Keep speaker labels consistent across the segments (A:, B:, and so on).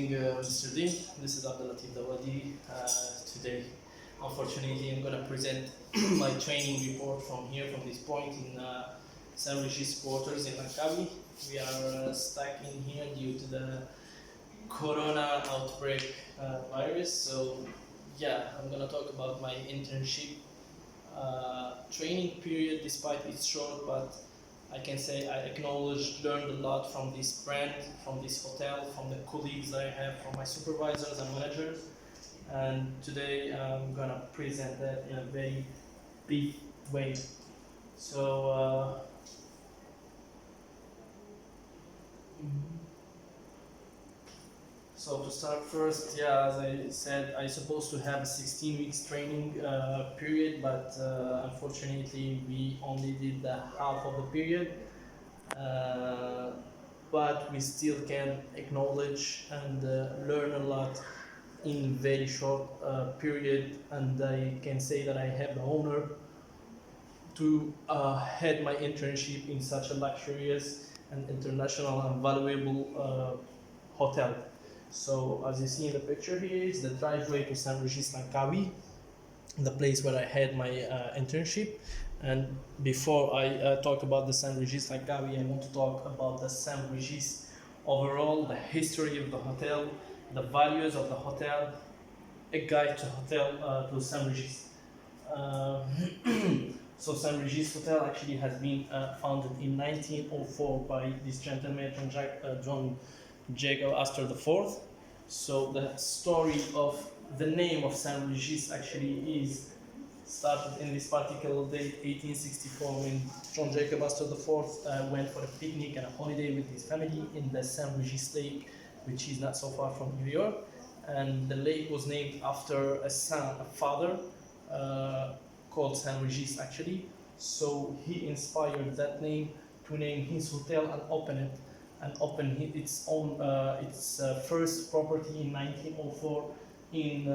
A: evening, Mr. Dean. This is Doudha. Today, unfortunately, I'm going to present my training report from here, from this point in San Regis quarters in Langkawi. We are stuck in here due to the corona outbreak virus. So, yeah, I'm going to talk about my internship training period, despite it's short, but I can say I learned a lot from this brand, from this hotel, from the colleagues I have, from my supervisors and managers. And today I'm gonna present that in a very brief way. So, so to start first, yeah, as I said, I supposed to have a 16 weeks training period, but unfortunately we only did the half of the period. But we still can acknowledge and learn a lot in very short period, and I can say that I have the honor to head my internship in such a luxurious and international and valuable hotel. So as you see in the picture here is the driveway to San Regis Langkawi, the place where I had my internship. And before I talk about the San Regis Langkawi, I want to talk about the San Regis overall, the history of the hotel, the values of the hotel, a guide to hotel to San Regis. So San Regis Hotel actually has been founded in 1904 by this gentleman, John Jacob Astor IV. So the story of the name of San Regis actually started in this particular date, 1864, when John Jacob Astor IV went for a picnic and a holiday with his family in the San Regis Lake, which is not so far from New York. And the lake was named after a father called San Regis actually. So he inspired that name to name his hotel and open its own first property in 1904 in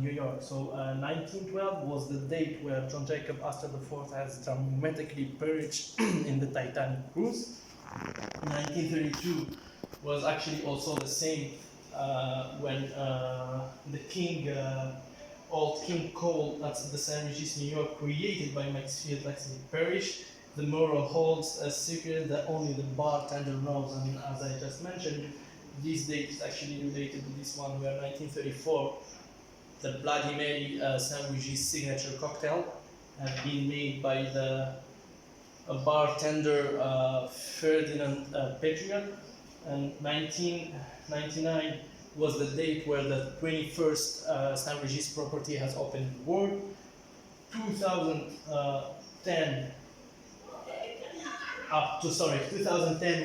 A: New York. So 1912 was the date where John Jacob Astor IV has dramatically perished in the Titanic cruise. 1932 was actually also the same when the king, old King Cole at the San Regis, New York, created by Maxfield actually perished. The moral holds a secret that only the bartender knows, and as I just mentioned, this date is actually related to this one, where 1934, the Bloody Mary San Regis signature cocktail had been made by the bartender Ferdinand Patriot, and 1999 was the date where the 21st San Regis property has opened in the world. 2010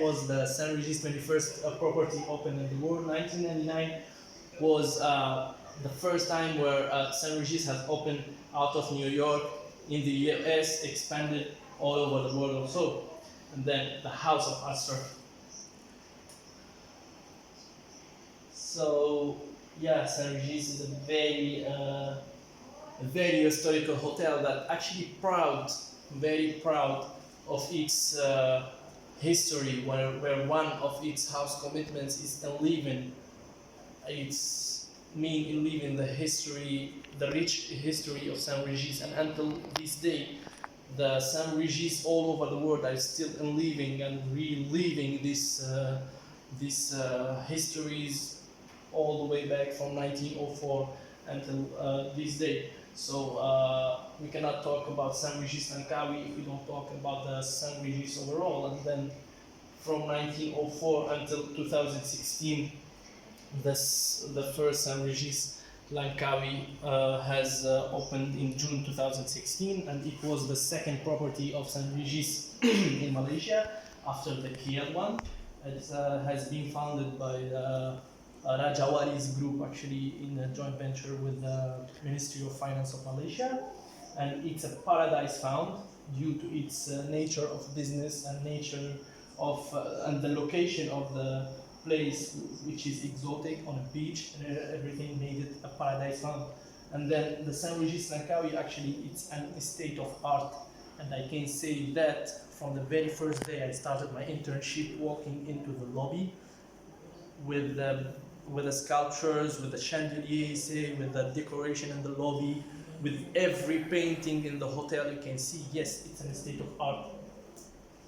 A: was the San Regis 21st property opened in the world. 1999 was the first time where San Regis has opened out of New York in the US, expanded all over the world also. And then the House of Astor. So yeah, San Regis is a very historical hotel that actually very proud of its history, where one of its house commitments is enliven the history, the rich history of San Regis. And until this day, the San Regis all over the world are still enliving and reliving these histories all the way back from 1904 until this day. So we cannot talk about San Regis Langkawi if we don't talk about the San Regis overall. And then from 1904 until 2016, the first San Regis Langkawi has opened in June 2016, and it was the second property of San Regis in Malaysia after the KL one. It has been founded by Raja Wali's group, actually in a joint venture with the Ministry of Finance of Malaysia, and it's a paradise found due to its nature of business and nature of and the location of the place, which is exotic on a beach, and everything made it a paradise found. And then the San Regis Langkawi, actually it's an estate of art, and I can say that from the very first day I started my internship, walking into the lobby with with the sculptures, with the chandelier, say, with the decoration in the lobby, with every painting in the hotel. You can see, yes, it's an state of art.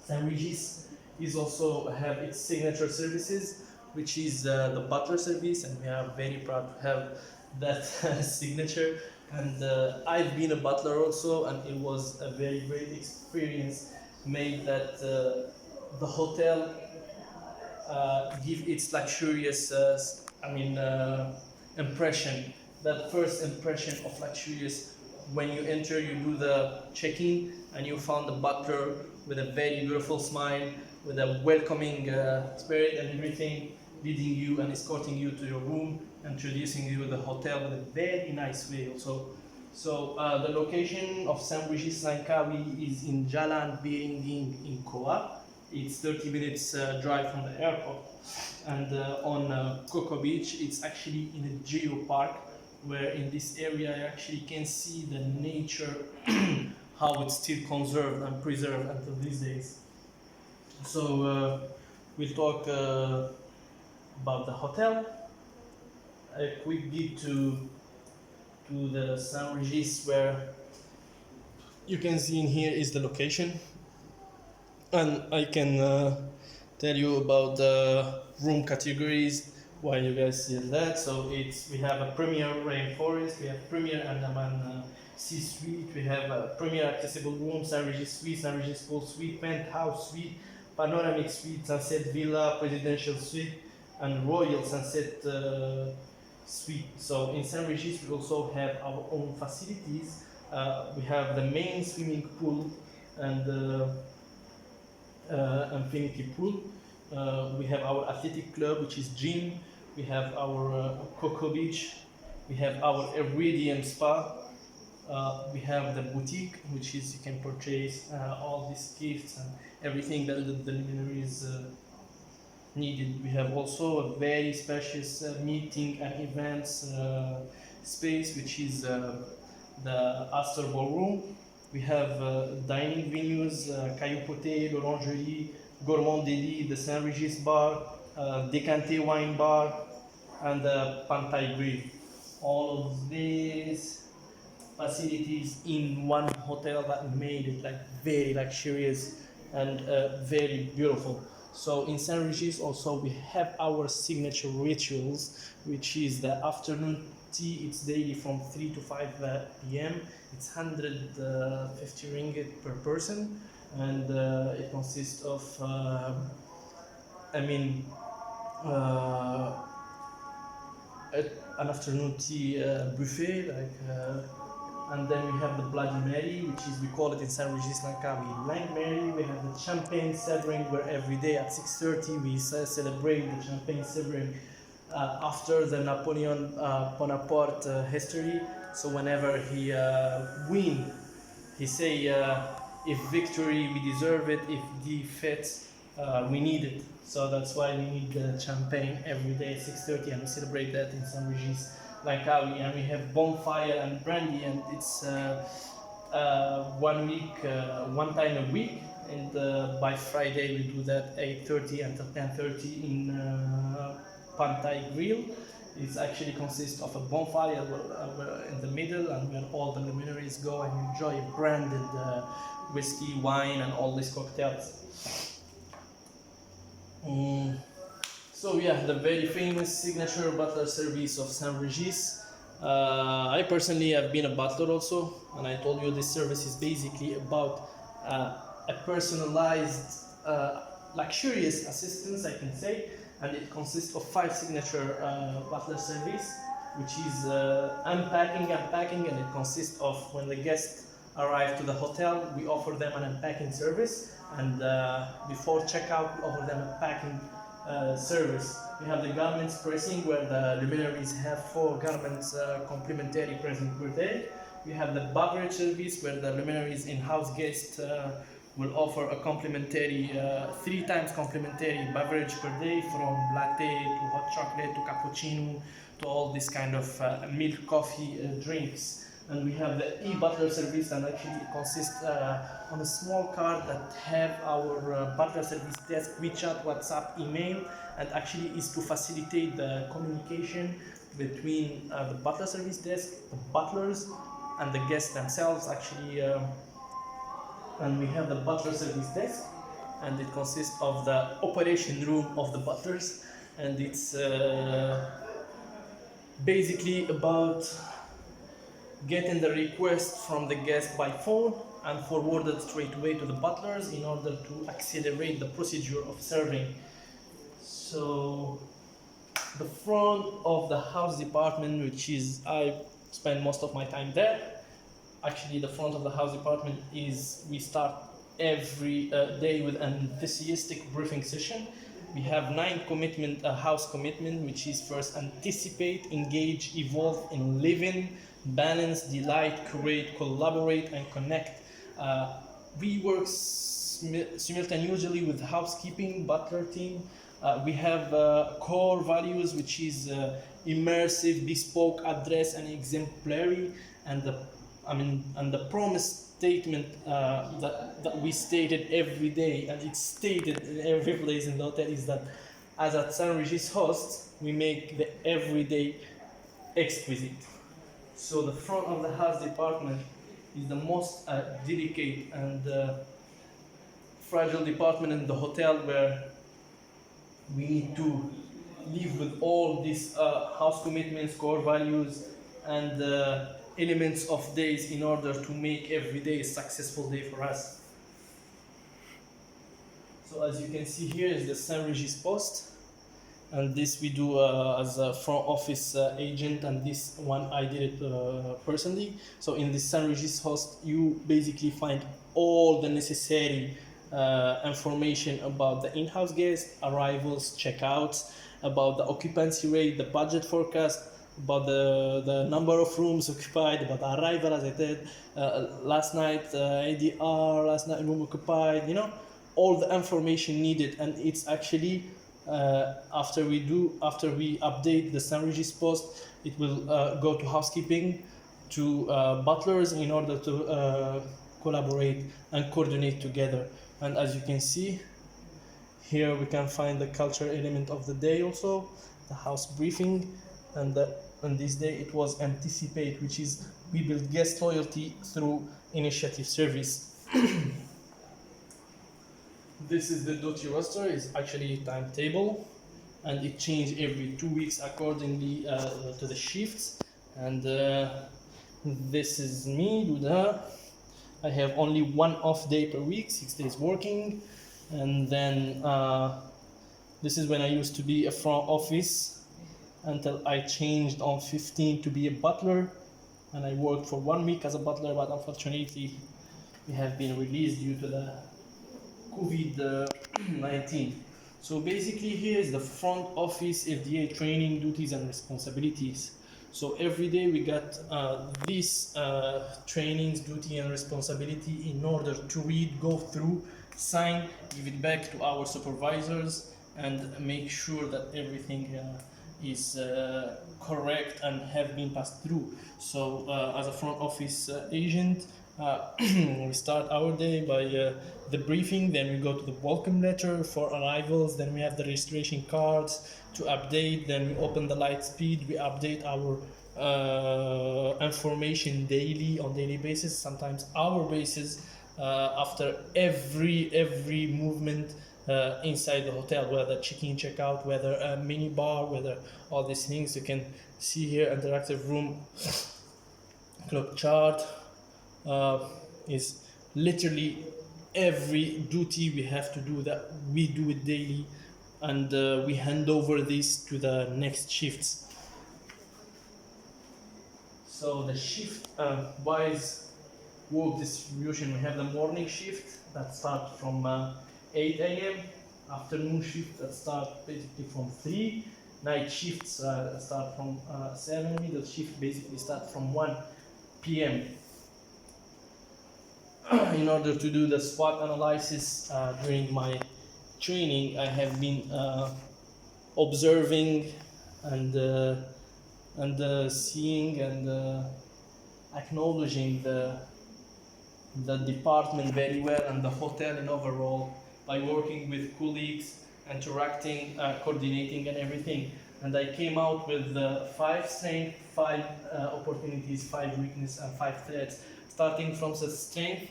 A: St. Regis is also have its signature services, which is the butler service, and we are very proud to have that signature. And I've been a butler also, and it was a very great experience. Made that the hotel give its luxurious, impression. That first impression of luxurious, when you enter, you do the check-in, and you found the butler with a very beautiful smile, with a welcoming spirit and everything, leading you and escorting you to your room, introducing you to the hotel in a very nice way also. So the location of St. Regis Langkawi is in Jalan Biringing in Goa. It's 30 minutes drive from the airport. And on Coco Beach, it's actually in a geo park, where in this area you actually can see the nature, how it's still conserved and preserved until these days. So we'll talk about the hotel. A quick guide to the St. Regis, where you can see in here is the location, and I can tell you about the room categories while you guys see that. So we have a premier rainforest, we have premier Andaman Sea Suite, we have a premier accessible room, St. Regis Suite, St. Regis Full Suite, Penthouse Suite, Panoramic Suite, Sunset Villa, Presidential Suite, and Royal Sunset Suite. So in St. Regis we also have our own facilities. We have the main swimming pool and infinity pool. We have our athletic club, which is gym. We have our Coco Beach. We have our Iridium Spa. We have the boutique, which is you can purchase all these gifts and everything that the luminaries needed. We have also a very spacious meeting and events space, which is the Astor Ballroom. We have dining venues, Caillou Poté, l'Orangerie, Gourmand Deli, the St. Regis Bar, Decanté Wine Bar, and the Pantai Grill. All of these facilities in one hotel that made it like very luxurious and very beautiful. So in St. Regis also we have our signature rituals, which is the afternoon tea. It's daily from 3 to 5 p.m. It's 150 ringgit per person, and it consists of an afternoon tea buffet, and then we have the Bloody Mary, which is, we call it in St. Regis Langkawi, Lang Mary. We have the champagne severing, where every day at 6:30 we celebrate the champagne severing after the Napoleon Bonaparte history. So whenever he win, he say, if victory we deserve it, if defeat we need it. So that's why we need the champagne every day at 6:30, and we celebrate that in St. Regis Langkawi. And we have bonfire and brandy, and it's 1 week, one time a week. And by Friday we do that 8:30 until 10:30 in Pantai Grill. It actually consists of a bonfire in the middle, and where all the luminaries go and enjoy branded whiskey, wine, and all these cocktails. So yeah, the very famous signature butler service of St. Regis. I personally have been a butler also, and I told you this service is basically about a personalized, luxurious assistance, I can say, and it consists of 5 signature butler service, which is unpacking, and it consists of, when the guests arrive to the hotel, we offer them an unpacking service, and before checkout we offer them a packing service. We have the garments pressing, where the luminaries have 4 garments complimentary present per day. We have the beverage service, where the luminaries in-house guests will offer a complimentary, 3 times complimentary beverage per day, from latte to hot chocolate to cappuccino to all this kind of milk coffee drinks. And we have the e-butler service, and actually it consists on a small card that have our butler service desk, WeChat, WhatsApp, email, and actually is to facilitate the communication between the butler service desk, the butlers, and the guests themselves. Actually, and we have the butler service desk, and it consists of the operation room of the butlers, and it's basically about getting the request from the guest by phone and forwarded straight away to the butlers in order to accelerate the procedure of serving. So the front of the house department, which is I spend most of my time there. Actually, the front of the house department is we start every day with an enthusiastic briefing session. We have 9 commitment, house commitment, which is first anticipate, engage, evolve in living, balance, delight, create, collaborate, and connect. We work simultaneously with housekeeping, butler team. We have core values, which is immersive, bespoke, address, and exemplary, and the promise statement that we stated every day, and it's stated in every place in the hotel, is that as a Saint Regis host, we make the everyday exquisite. So the front of the house department is the most delicate and fragile department in the hotel, where we need to live with all these house commitments, core values, and elements of days in order to make every day a successful day for us. So as you can see, here is the Saint Regis post, and this we do as a front office agent, and this one I did it personally. So in this Saint Regis host, you basically find all the necessary information about the in-house guests, arrivals, checkouts, about the occupancy rate, the budget forecast, about the number of rooms occupied, about the arrival, as I said, last night ADR, last night room occupied, all the information needed. And it's actually after we update the Saint Regis post, it will go to housekeeping, to butlers, in order to collaborate and coordinate together. And as you can see here, we can find the culture element of the day, also the house briefing. And on this day it was anticipate, which is we build guest loyalty through initiative service. This is the duty roster. It's actually a timetable, and it changes every 2 weeks accordingly to the shifts. And this is me, Doudha. I have only 1 off day per week, 6 days working. And then this is when I used to be a front office, until I changed on 15 to be a butler, and I worked for 1 week as a butler, but unfortunately we have been released due to the COVID-19. So basically here is the front office FDA training, duties and responsibilities. So every day we got these trainings, duty and responsibility, in order to read, go through, sign, give it back to our supervisors, and make sure that everything is correct and have been passed through. So as a front office agent, we start our day by the briefing, then we go to the welcome letter for arrivals, then we have the registration cards to update, then we open the light speed, we update our information on daily basis, sometimes hour basis, after every movement inside the hotel, whether check-in, check-out, whether a mini bar, whether all these things. You can see here interactive room clock chart. Is literally every duty we have to do, that we do it daily, and we hand over this to the next shifts. So the shift wise work distribution, we have the morning shift that starts from 8 a.m, afternoon shift that start basically from 3, night shifts start from 7, middle shift basically start from 1 p.m. In order to do the SWOT analysis during my training, I have been observing and seeing and acknowledging the department very well and the hotel in overall by working with colleagues, interacting, coordinating, and everything. And I came out with 5 strengths, 5 opportunities, 5 weaknesses, and 5 threats. Starting from the strength,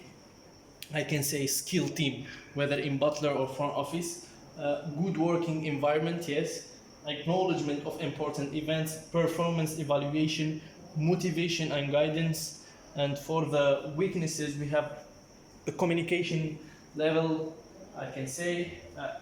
A: I can say skill team, whether in butler or front office. Good working environment, yes. Acknowledgement of important events, performance evaluation, motivation and guidance. And for the weaknesses, we have the communication level. I can say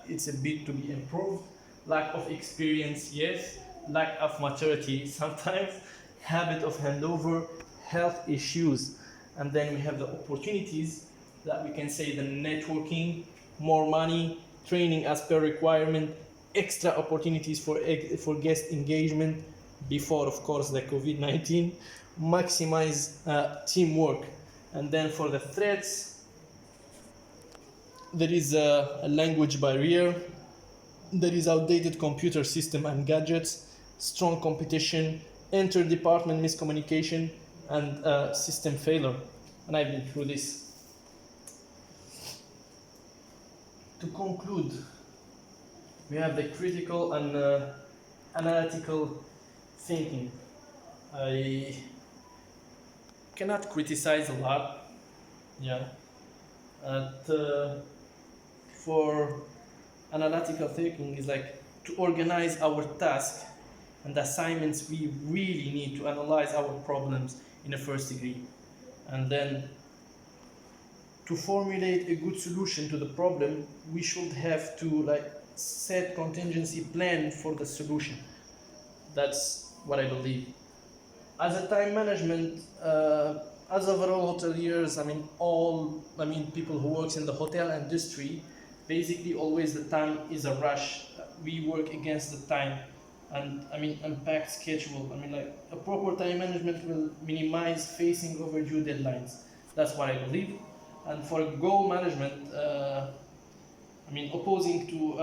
A: it's a bit to be improved. Lack of experience, yes. Lack of maturity sometimes. Habit of handover, health issues. And then we have the opportunities that we can say the networking, more money, training as per requirement, extra opportunities for guest engagement before, of course, the COVID-19, maximize teamwork. And then for the threats, there is a language barrier, there is outdated computer system and gadgets, strong competition, inter-department miscommunication, and system failure. And I've been through this. To conclude, we have the critical and analytical thinking. I cannot criticize a lot, yeah. For analytical thinking is like to organize our task and assignments. We really need to analyze our problems in a first degree, and then to formulate a good solution to the problem, we should have to set contingency plan for the solution. That's what I believe. As a time management, as overall hoteliers, people who works in the hotel industry, basically always the time is a rush. We work against the time, and unpacked schedule. A proper time management will minimize facing overdue deadlines. That's what I believe. And for goal management, opposing to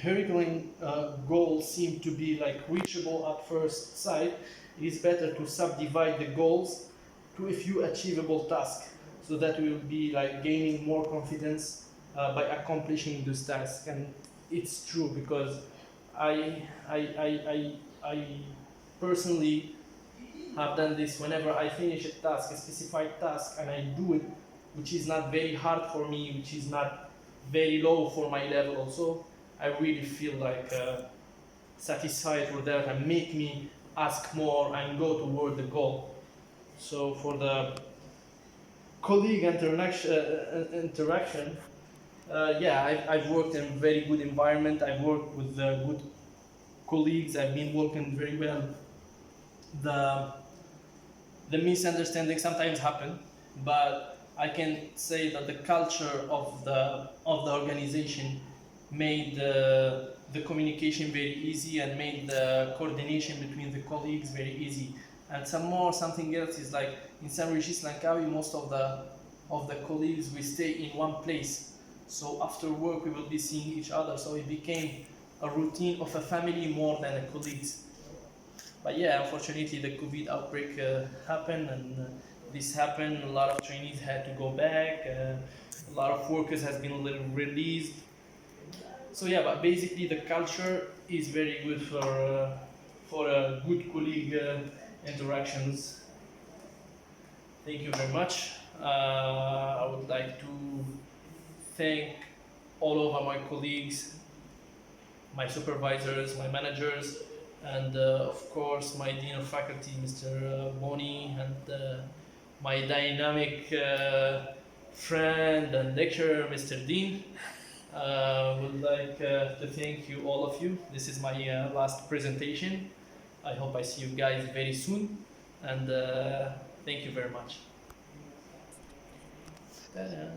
A: hurricane goals seem to be reachable at first sight. It is better to subdivide the goals to a few achievable tasks, so that we will be gaining more confidence by accomplishing those tasks. And it's true, because I personally have done this. Whenever I finish a task, a specified task, and I do it, which is not very hard for me, which is not very low for my level also, I really feel satisfied with that, and make me ask more and go toward the goal. So for the colleague interaction, I've worked in a very good environment. I've worked with good colleagues. I've been working very well. The misunderstandings sometimes happen, but I can say that the culture of the organization made the communication very easy, and made the coordination between the colleagues very easy. And something else is in San Regis Langkawi, most of the colleagues, we stay in one place. So after work we will be seeing each other. So it became a routine of a family more than a colleagues. But yeah, unfortunately the COVID outbreak happened, and this happened. A lot of trainees had to go back. A lot of workers has been released. So yeah, but basically the culture is very good for a good colleague interactions. Thank you very much. I would like to thank all over my colleagues, my supervisors, my managers, and of course my Dean of Faculty, Mr. Boni, and my dynamic friend and lecturer, Mr. Dean. Would like to thank you, all of you. This is my last presentation. I hope I see you guys very soon, and thank you very much. Ta-da.